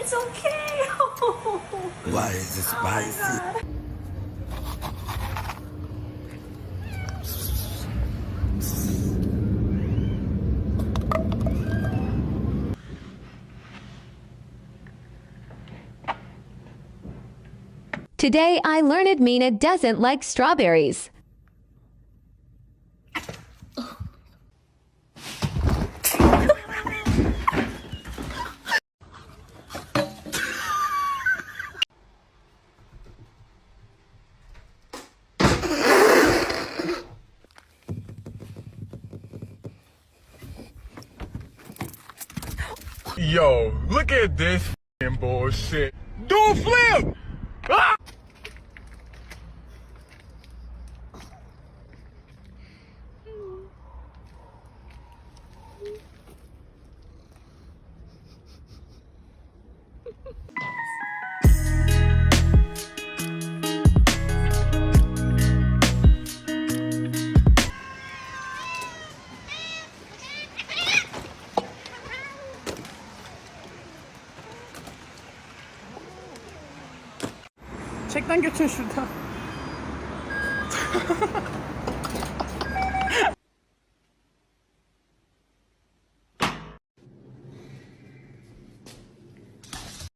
It's okay. Why is it spicy? Today I learned Mina doesn't like strawberries. Yo, look at this f***ing bullshit. Do a flip! Ah! Çekten götür şuradan.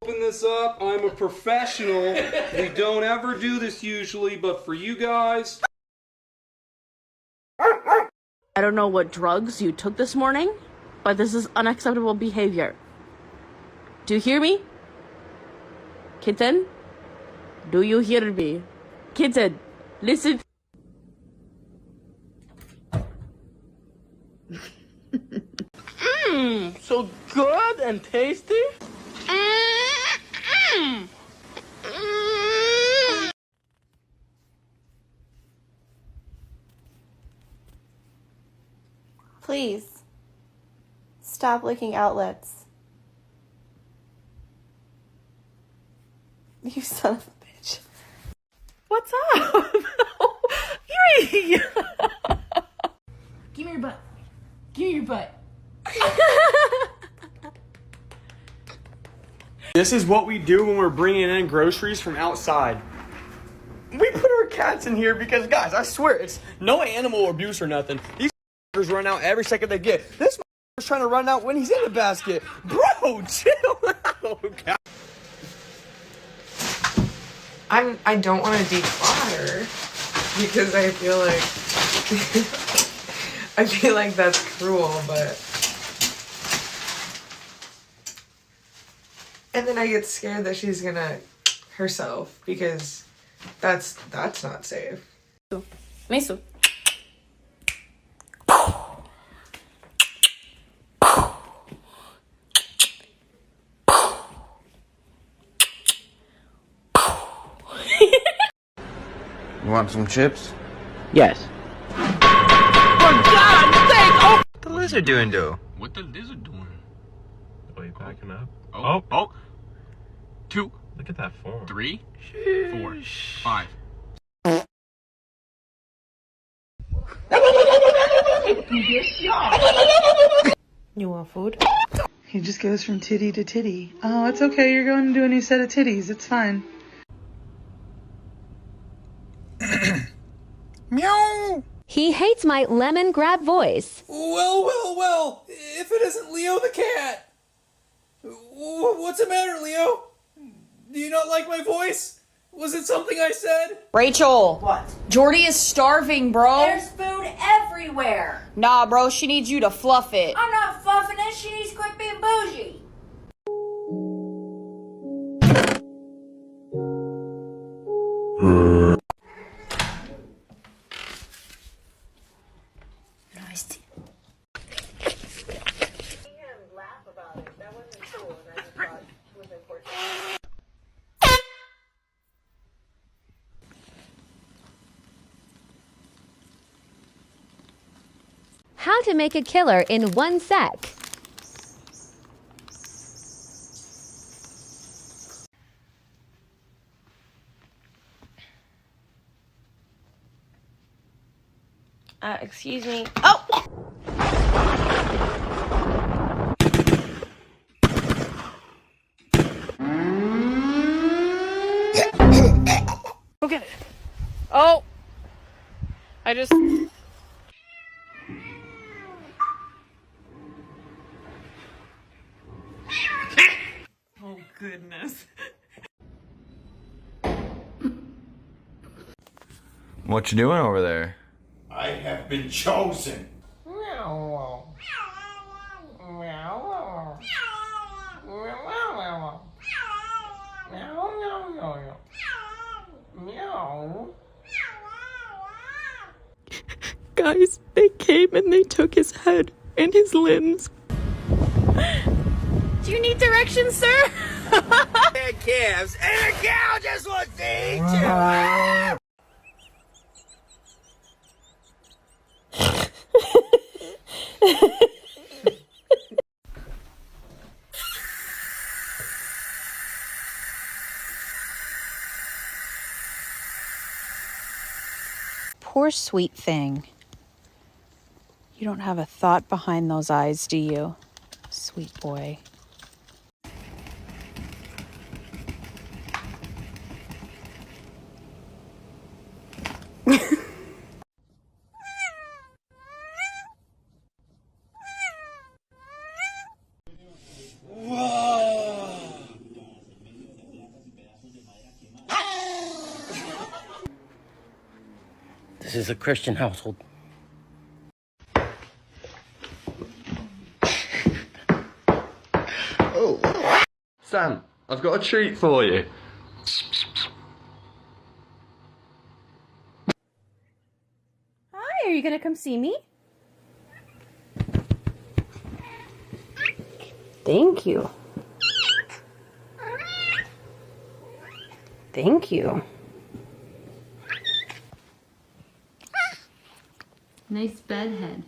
Open this up. I'm a professional. We don't ever do this usually, but for you guys. I don't know what drugs you took this morning, but this is unacceptable behavior. Do you hear me? Kitten? Do you hear me? Kitten, listen. So good and tasty. Please, stop licking outlets. You son of a bitch. What's up? Yuri! Give me your butt. Give me your butt. This is what we do when we're bringing in groceries from outside. We put our cats in here because, guys, I swear, it's no animal abuse or nothing. These run out every second they get. This is trying to run out when he's in the basket. Bro, chill out. I don't want to declutter because I feel like that's cruel, but and then I get scared that she's gonna herself because that's not safe. Meso. You want some chips? Yes. For God's sake! Oh! What the lizard doing, though? What the lizard doing? Oh, you backing up? Oh. 2. Look at that form. 3. 4. 5. You want food? He just goes from titty to titty. Oh, it's okay. You're going to do a new set of titties. It's fine. Meow! He hates my lemon grab voice. Well. If it isn't Leo the cat. What's the matter, Leo? Do you not like my voice? Was it something I said? Rachel. What? Jordy is starving, bro. There's food everywhere. Nah, bro, she needs you to fluff it. I'm not fluffing it. She needs to quit being bougie. How to make a killer in 1 sec. Excuse me. Oh! I just... Oh, goodness. What you doing over there? I have been chosen. Guys, they came and they took his head and his limbs. Do you need directions, sir? And calves, and a cow just wants to eat you. Poor sweet thing. You don't have a thought behind those eyes, do you? Sweet boy. This is a Christian household. Oh. Sam, I've got a treat for you. Hi, are you gonna come see me? Thank you. Thank you. Nice bedhead.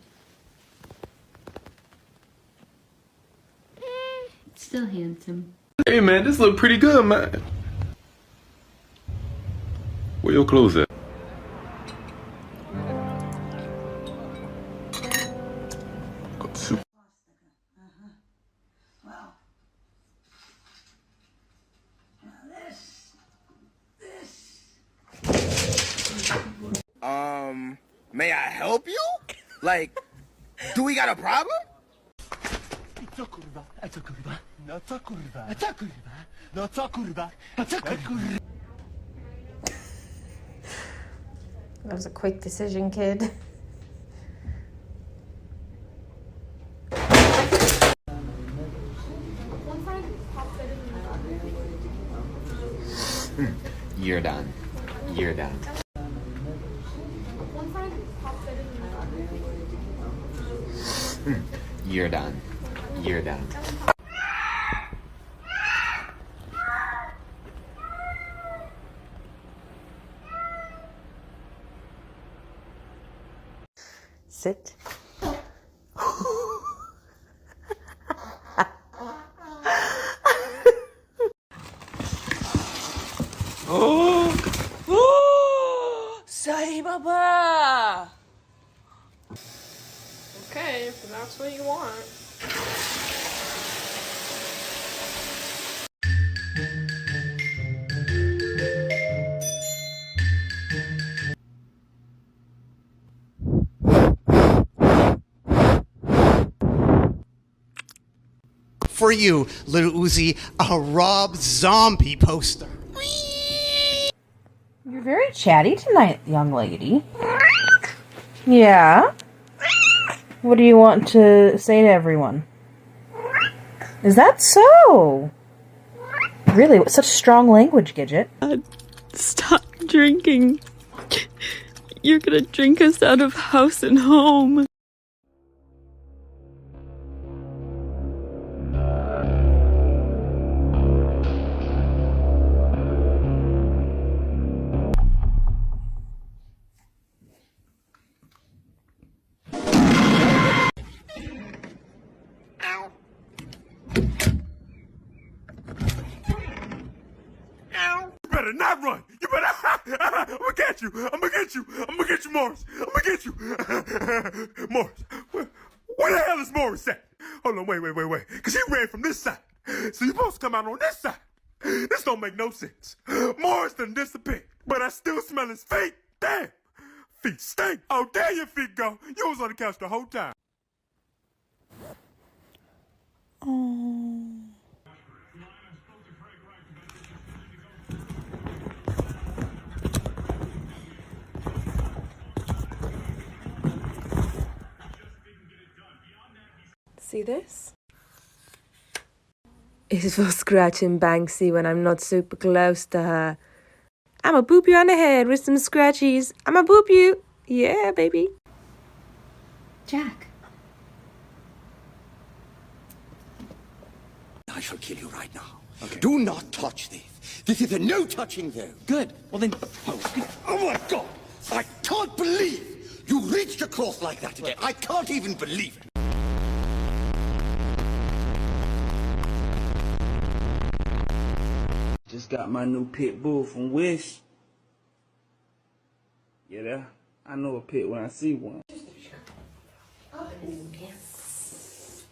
Still handsome. Hey man, this look pretty good, man. Where your clothes at? Got soup. May I help you? Like, do we got a problem? That was a quick decision, kid. You're done. You're done. You're done. You're done. Sit. Say Baba! Okay, if that's what you want. For you, little Uzi, a Rob Zombie poster. You're very chatty tonight, young lady. Yeah? What do you want to say to everyone? Is that so? Really, what such strong language, Gidget? Stop drinking. You're gonna drink us out of house and home. You better not run. You better. I'm gonna get you. I'm gonna get you. I'm gonna get you, Morris. I'm gonna get you. Morris. Where the hell is Morris at? Hold on, wait. Because he ran from this side. So you're supposed to come out on this side. This don't make no sense. Morris done disappeared. But I still smell his feet. Damn. Feet stink. Oh, there your feet go. You was on the couch the whole time. See this? It's for scratching Banksy when I'm not super close to her. I'ma boop you on the head with some scratchies. I'ma boop you. Yeah, baby. Jack. I shall kill you right now. Okay. Do not touch this. This is a no touching zone. Good. Well then, Oh my God! I can't believe you reached across like that again. I can't even believe it. Just got my new pit bull from Wish. Yeah, I know a pit when I see one. Oh, yes.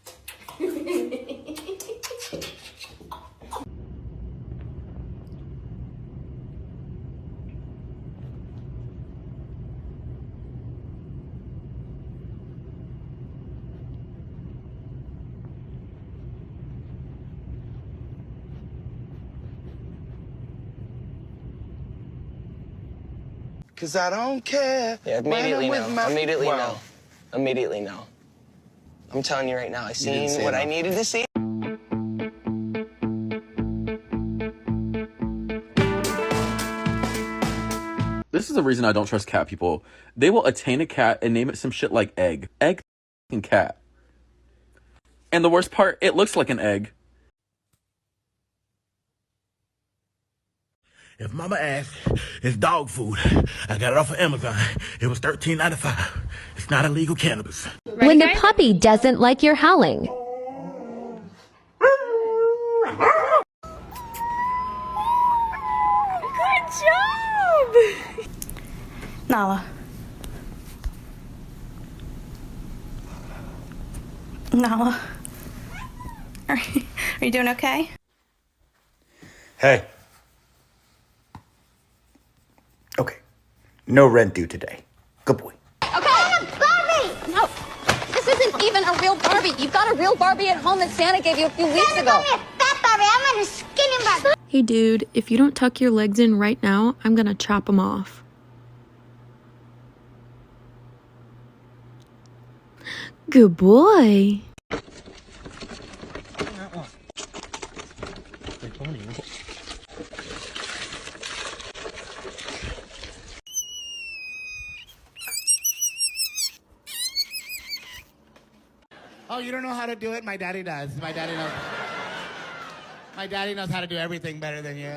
Cause I don't care. Yeah, immediately when I'm with no. my... Immediately Wow. no. Immediately no. I'm telling you right now, I seen what I needed to see. This is the reason I don't trust cat people. They will attain a cat and name it some shit like egg. Egg and cat. And the worst part, it looks like an egg. If mama asks, it's dog food. I got it off of Amazon. It was $13.95. It's not illegal cannabis. When the puppy doesn't like your howling. Good job! Nala. Nala. Are you doing okay? Hey. Okay. No rent due today. Good boy. Okay. Barbie! No, this isn't even a real Barbie. You've got a real Barbie at home that Santa gave you a few weeks ago. Barbie, a fat Barbie. I'm in a skinny Barbie. Hey dude, if you don't tuck your legs in right now, I'm gonna chop them off. Good boy. Oh, you don't know how to do it? My daddy does. My daddy knows. My daddy knows how to do everything better than you.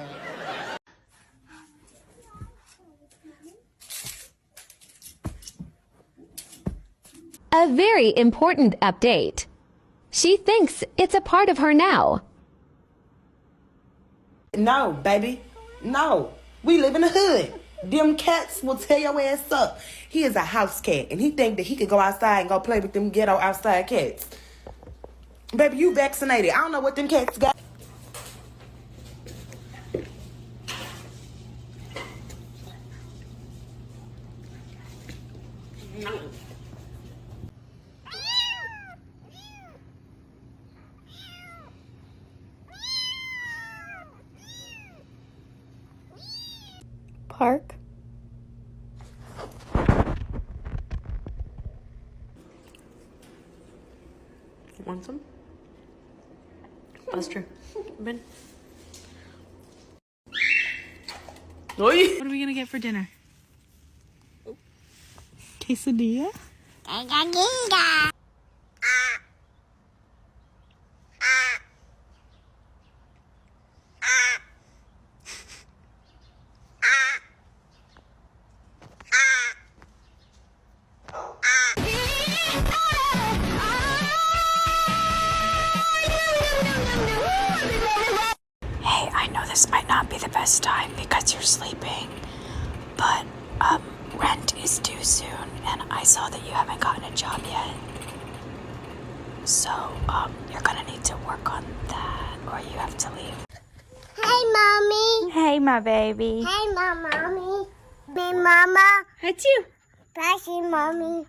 A very important update. She thinks it's a part of her now. No, baby. No. We live in the hood. Them cats will tear your ass up. He is a house cat, and he think that he could go outside and go play with them ghetto outside cats. Baby, you vaccinated. I don't know what them cats got. Park. Want some? Buster. Ben. What are we gonna get for dinner? Quesadilla? Hey, I know this might not be the best time because you're sleeping, but rent is due soon, and I saw that you haven't gotten a job yet. So, you're gonna need to work on that, or you have to leave. Hey, Mommy. Hey, my baby. Hey, Mommy. Hey, Mama. Achoo. Bye, mommy.